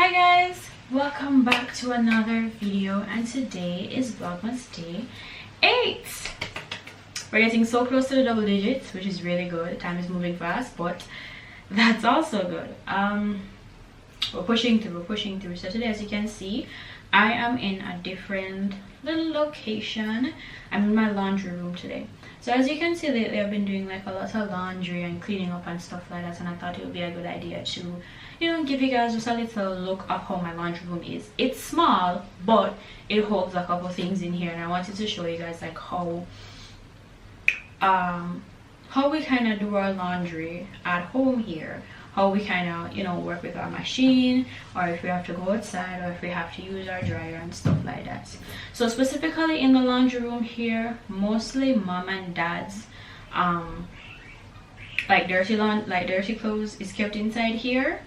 Hi guys, welcome back to another video, and today is Vlogmas day 8. We're getting so close to the double digits, which is really good. Time is moving fast, but that's also good. We're pushing through. So today, as you can see, I am in a different little location. I'm in my laundry room today. So as you can see, lately I've been doing like a lot of laundry and cleaning up and stuff like that, and I thought it would be a good idea to, you know, give you guys just a little look of how my laundry room is. It's small, but it holds a couple things in here, and I wanted to show you guys like how we kind of do our laundry at home here, how we kind of, you know, work with our machine, or if we have to go outside, or if we have to use our dryer and stuff like that. So specifically in the laundry room here, mostly mom and dad's like dirty clothes is kept inside here,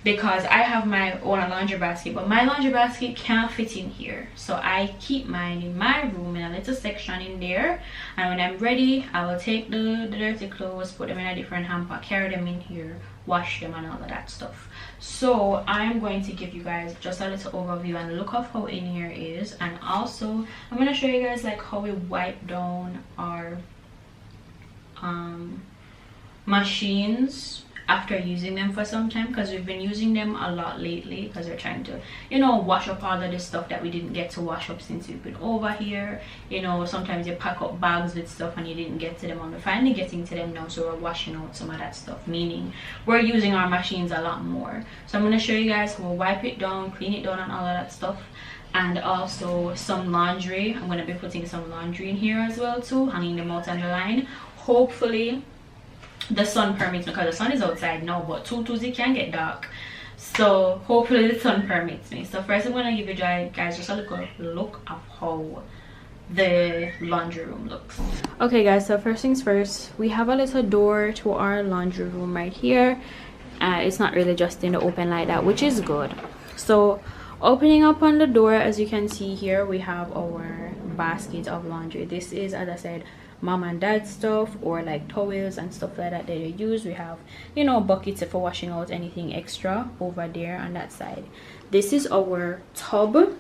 because I have my own laundry basket, but my laundry basket can't fit in here, so I keep mine in my room in a little section in there, and when I'm ready I will take the dirty clothes, put them in a different hamper, carry them in here, wash them and all of that stuff. So I'm going to give you guys just a little overview and look of how in here is, and also I'm going to show you guys like how we wipe down our machines after using them for some time, because we've been using them a lot lately, because we're trying to, you know, wash up all of the stuff that we didn't get to wash up since we've been over here. You know, sometimes you pack up bags with stuff and you didn't get to them, and we're finally getting to them now, so we're washing out some of that stuff, meaning we're using our machines a lot more. So I'm going to show you guys how we wipe it down, clean it down and all of that stuff, and also some laundry. I'm going to be putting some laundry in here as well too, hanging them out on the line. Hopefully the sun permits me, because the sun is outside now, but 2 it can get dark, so hopefully the sun permits me. So first I'm going to give you guys just a little look of how the laundry room looks. Okay guys, so first things first, we have a little door to our laundry room right here. It's not really just in the open like that, which is good. So opening up on the door, as you can see here, we have our basket of laundry. This is, as I said, mom and dad stuff, or like towels and stuff like that they use. We have, you know, buckets for washing out anything extra over there on that side. This is our tub,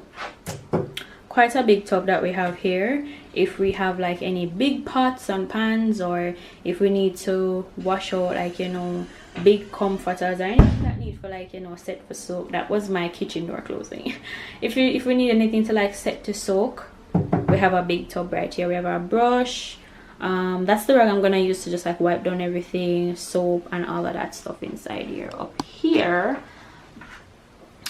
quite a big tub that we have here. If we have like any big pots and pans, or if we need to wash out like, you know, big comforters or anything that need for like, you know, set for soak. That was my kitchen door closing. If we need anything to like set to soak, we have a big tub right here. We have our brush, that's the rag I'm gonna use to just like wipe down everything, soap and all of that stuff inside here. Up here,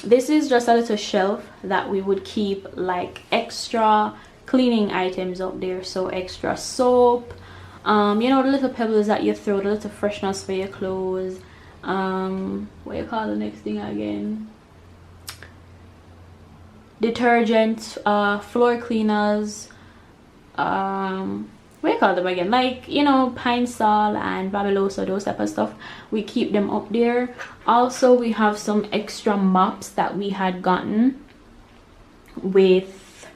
this is just a little shelf that we would keep like extra cleaning items up there. So extra soap, you know, the little pebbles that you throw, the little freshness for your clothes, what you call the next thing again, detergent, floor cleaners, what do you call them again, like, you know, Pine Sol and Babylosa, those type of stuff. We keep them up there. Also, we have some extra mops that we had gotten with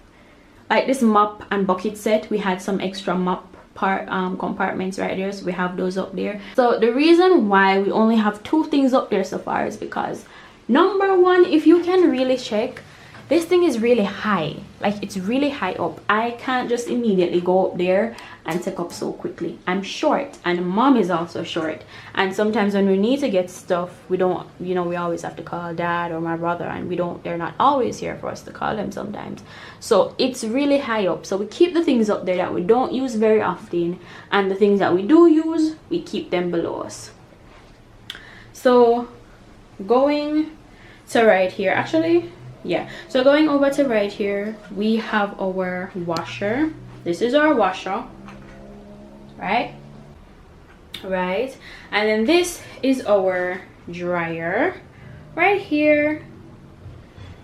like this mop and bucket set. We had some extra mop compartments right there, so we have those up there. So the reason why we only have 2 things up there so far is because, number one, if you can really check, this thing is really high, like it's really high up. I can't just immediately go up there and take up so quickly. I'm short, and mom is also short, and sometimes when we need to get stuff, we don't, you know, we always have to call dad or my brother, and they're not always here for us to call them sometimes. So it's really high up, so we keep the things up there that we don't use very often, and the things that we do use, we keep them below us. So going to right here, actually, yeah, so going over to right here, we have our washer. This is our washer, right, and then this is our dryer right here.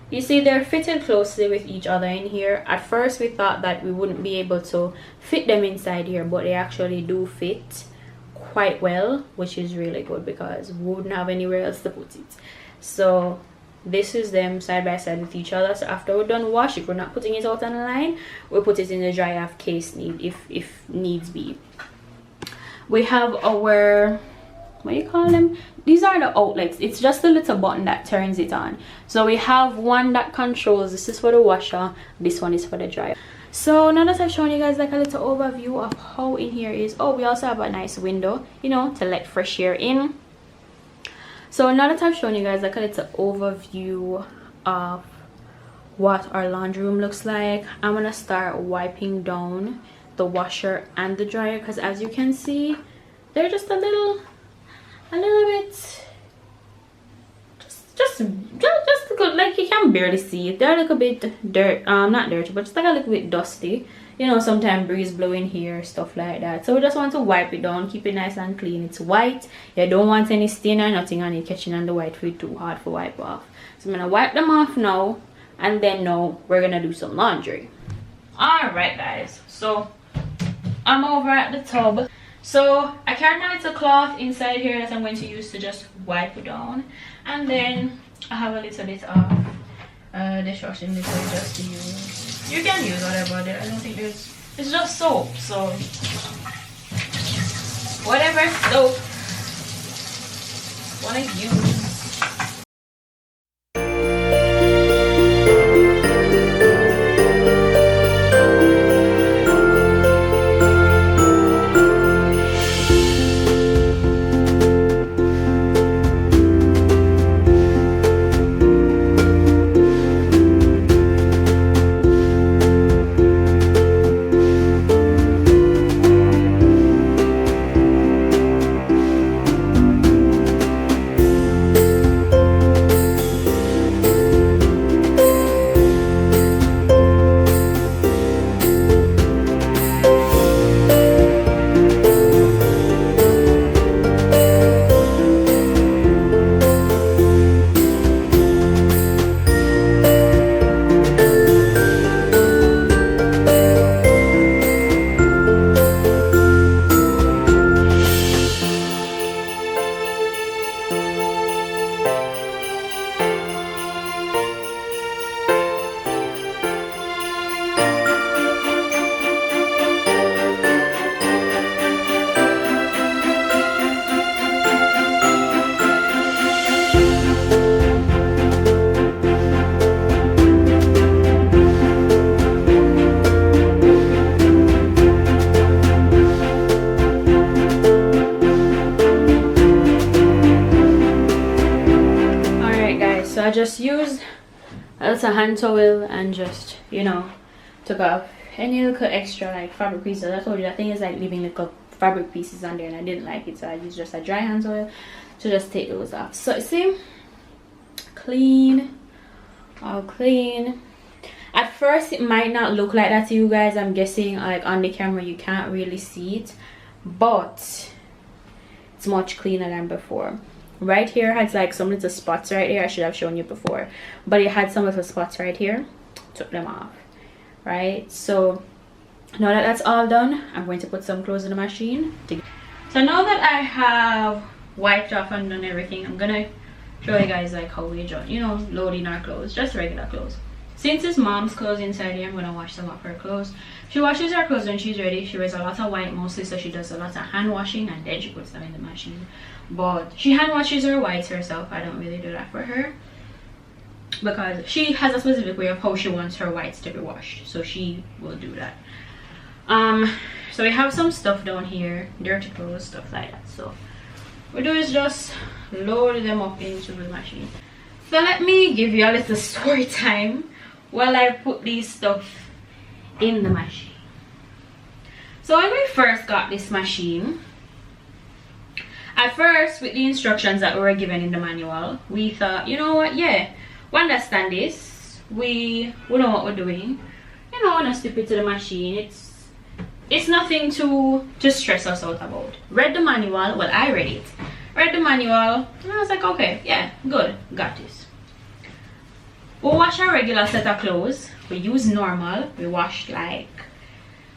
You see, they're fitted closely with each other in here. At first we thought that we wouldn't be able to fit them inside here, but they actually do fit quite well, which is really good, because we wouldn't have anywhere else to put it. So this is them side by side with each other. So after we're done wash, if we're not putting it out on the line, we'll put it in the dryer if needs be. We have our what do you call them, these are the outlets. It's just a little button that turns it on. So we have one that controls, this is for the washer, this one is for the dryer. So now that I've shown you guys like a little overview of how in here is, oh, we also have a nice window, you know, to let fresh air in. So now that I've shown you guys like a little overview of what our laundry room looks like, I'm gonna start wiping down the washer and the dryer, because as you can see, they're just a little bit just good, like you can barely see it. They're a little bit not dirty, but just like a little bit dusty, you know, sometimes breeze blowing here, stuff like that. So we just want to wipe it down, keep it nice and clean. It's white, you don't want any stain or nothing on it catching on the white for it too hard for wipe off. So I'm gonna wipe them off now, and then now we're gonna do some laundry. All right guys, so I'm over at the tub. So I carried my little cloth inside here that I'm going to use to just wipe it down, and then I have a little bit of dishwashing liquid just to use. You can use whatever, I don't think there's, it's just soap, so whatever soap wanna use. I just used a little hand towel and just, you know, took off any little extra like fabric pieces. I told you that thing is like leaving little fabric pieces on there and I didn't like it, so I used just a dry hand towel to just take those off. So see, clean, all clean. At first it might not look like that to you guys. I'm guessing like on the camera you can't really see it, but it's much cleaner than before. Right here has like some little spots right here. I should have shown you before, but it had some little spots right here. Took them off, right? So now that that's all done, I'm going to put some clothes in the machine. So now that I have wiped off and done everything, I'm gonna show you guys like how we just, you know, loading our clothes, just regular clothes. Since it's mom's clothes inside here, I'm gonna wash some of her clothes. She washes her clothes when she's ready. She wears a lot of white mostly, so she does a lot of hand washing and then she puts them in the machine. But she hand washes her whites herself. I don't really do that for her because she has a specific way of how she wants her whites to be washed, so she will do that. So we have some stuff down here, dirty clothes, stuff like that. So what we do is just load them up into the machine. So let me give you a little story time while I put these stuff in the machine. So when we first got this machine, at first with the instructions that we were given in the manual, we thought, you know what, yeah, we understand this, we know what we're doing, you know, want to slip it to the machine. It's nothing to stress us out about. Read the manual, well, I read it, read the manual, and I was like, okay, yeah, good, got this. We wash a regular set of clothes. We use normal. We wash like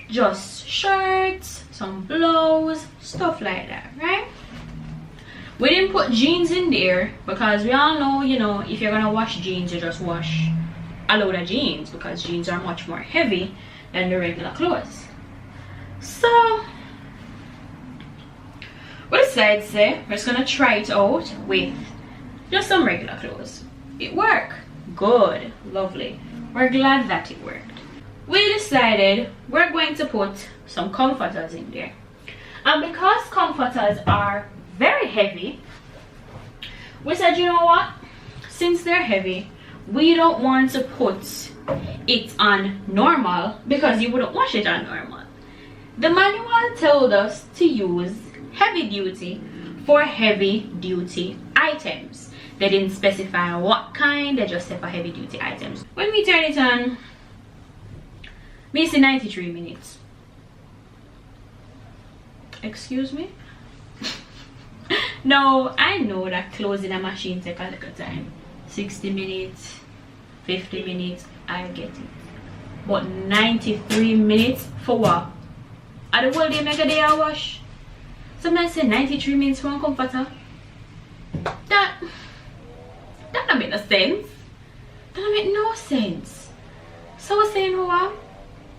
just shirts, some blouse, stuff like that, right? We didn't put jeans in there because we all know, you know, if you're gonna wash jeans, you just wash a load of jeans because jeans are much more heavy than the regular clothes. So What decided to say, we're just gonna try it out with just some regular clothes. It worked. Good. Lovely. We're glad that it worked. We decided we're going to put some comforters in there. And because comforters are very heavy, we said, you know what? Since they're heavy, we don't want to put it on normal because you wouldn't wash it on normal. The manual told us to use heavy duty for heavy duty items. They didn't specify what kind, they just said for heavy duty items. When we turn it on, we see 93 minutes. Excuse me? No, I know that closing a machine take a little time. 60 minutes, 50 minutes, I get it. But 93 minutes for what? Are the whole day make a day I wash? Sometimes say 93 minutes for a comforter. That don't make no sense. That don't make no sense. So we're saying what?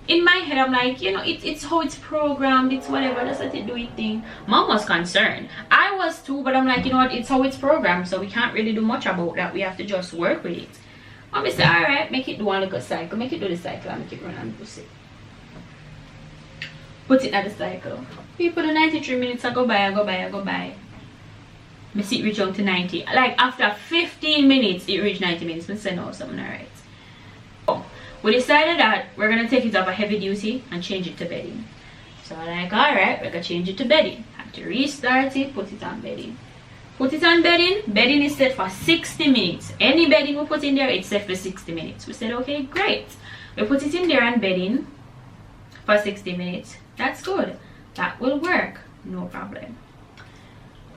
In my head I'm like, you know, it's how it's programmed, it's whatever, just let it do its thing. Mom was concerned, I was too, but I'm like, you know what, it's how it's programmed, so we can't really do much about that. We have to just work with it. Mommy said, alright, make it do one little cycle, make it do the cycle and make it run and push it. Put it at the cycle. People, the 93 minutes I go by. I see it reach out to 90. Like after 15 minutes it reached 90 minutes. I said no, something alright. We decided that we're gonna take it off a heavy duty and change it to bedding. So I'm like, alright, we're gonna change it to bedding. Have to restart it, put it on bedding. Put it on bedding. Bedding is set for 60 minutes. Any bedding we put in there, it's set for 60 minutes. We said, okay, great. We put it in there on bedding for 60 minutes. That's good. That will work. No problem.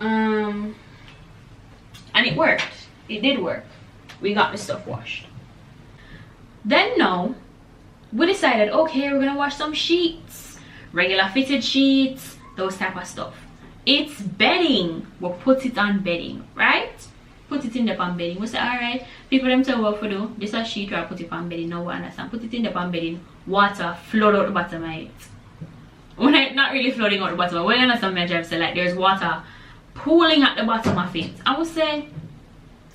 And it worked. It did work. We got the stuff washed. Then now we decided, okay, we're gonna wash some sheets, regular fitted sheets, those type of stuff. It's bedding. We'll put it on bedding, right? Put it in the pan bedding. We say, alright, people them tell what to do. This is sheet where I put it on bedding. No one understand. Put it in the pan bedding. Water flood out the bottom of it. When I not really flooding out the bottom, when I understand my drive say like there's water pooling at the bottom of it. I would say,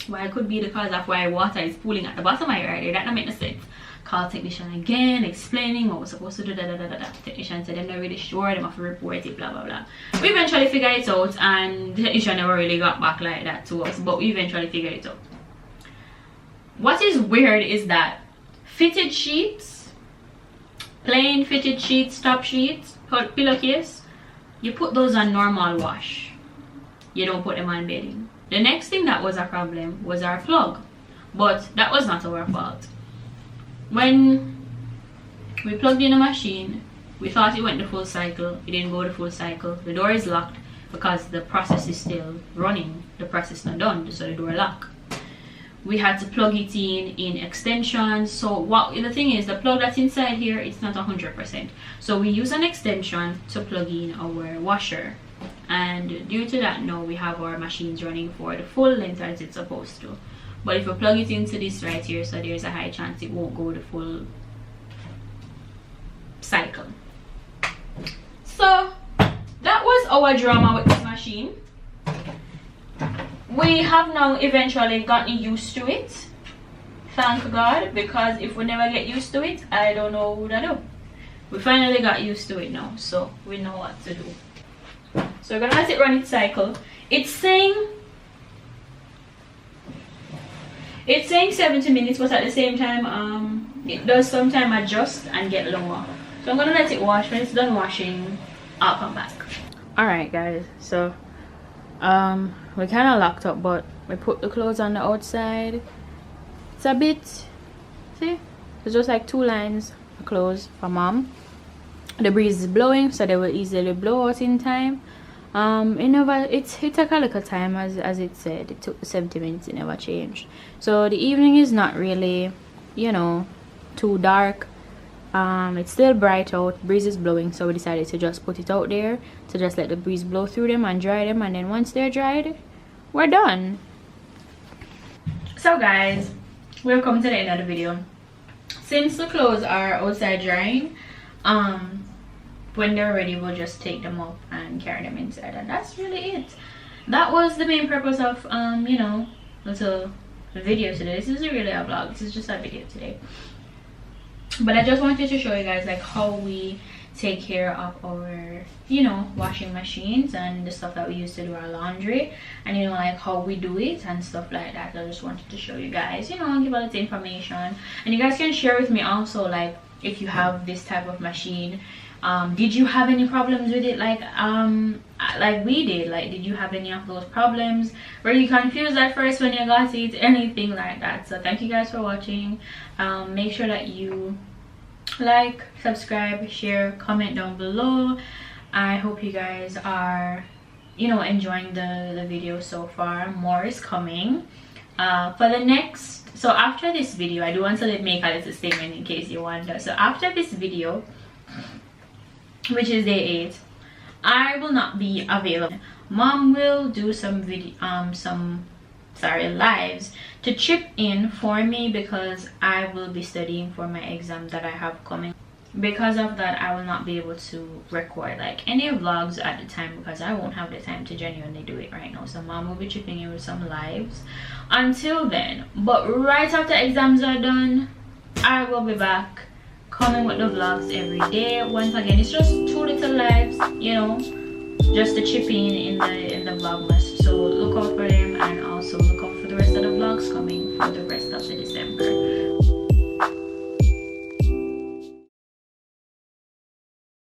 well, it could be the cause of why water is pooling at the bottom of it right there. That don't make no sense. Call technician again, explaining what we're supposed to do. Technician said they're not really sure, they have to report it, blah blah blah. We eventually figured it out, and the technician never really got back like that to us, but we eventually figured it out. What is weird is that fitted sheets, plain fitted sheets, top sheets, pillowcase, you put those on normal wash. You don't put them on bedding. The next thing that was a problem was our plug, but that was not our fault. When we plugged in the machine, we thought it went the full cycle. It didn't go the full cycle. The door is locked because the process is still running. The process is not done, so the door locked. We had to plug it in extensions. So what the thing is, the plug that's inside here, it's not 100%. So we use an extension to plug in our washer. And due to that, now we have our machines running for the full length as it's supposed to. But if we plug it into this right here, so there's a high chance it won't go the full cycle. So that was our drama with this machine. We have now eventually gotten used to it, thank God, because if we never get used to it, I don't know what to do. We finally got used to it now, so we know what to do. So we're gonna let it run its cycle. It's saying 70 minutes, but at the same time it does sometimes adjust and get lower. So I'm gonna let it wash. When it's done washing, I'll come back. Alright guys, so we kind of locked up, but we put the clothes on the outside. It's a bit, see, it's just like 2 lines of clothes for mom. The breeze is blowing, so they will easily blow out in time. It took a little time, as it said. It took 70 minutes. It never changed. So the evening is not really, you know, too dark. It's still bright out, breeze is blowing, so we decided to just put it out there to just let the breeze blow through them and dry them, and then once they're dried, we're done. So guys, we've come to the end of the video. Since the clothes are outside drying, when they're ready, we'll just take them up and carry them inside, and that's really it. That was the main purpose of you know, little video today. This isn't really a vlog, this is just a video today, but I just wanted to show you guys like how we take care of our, you know, washing machines and the stuff that we use to do our laundry, and you know, like how we do it and stuff like that. I just wanted to show you guys, you know, give a little information, and you guys can share with me also, like if you have this type of machine, did you have any problems with it like we did? Like, did you have any of those problems? Were you confused at first when you got it? Anything like that? So thank you guys for watching. Make sure that you like, subscribe, share, comment down below. I hope you guys are, you know, enjoying the video so far. More is coming for the next. So after this video, I do want to make a little statement in case you wonder. So after this video, which is day 8, I will not be available. Mom will do some video lives to chip in for me, because I will be studying for my exam that I have coming. Because of that, I will not be able to record like any vlogs at the time, because I won't have the time to genuinely do it right now. So Mom will be chipping in with some lives until then. But right after exams are done, I will be back coming with the vlogs every day. Once again, it's just 2 little lives, you know, just to chip in the Vlogmas. So look out for them, and also look out for the rest of the vlogs coming for the rest of the December.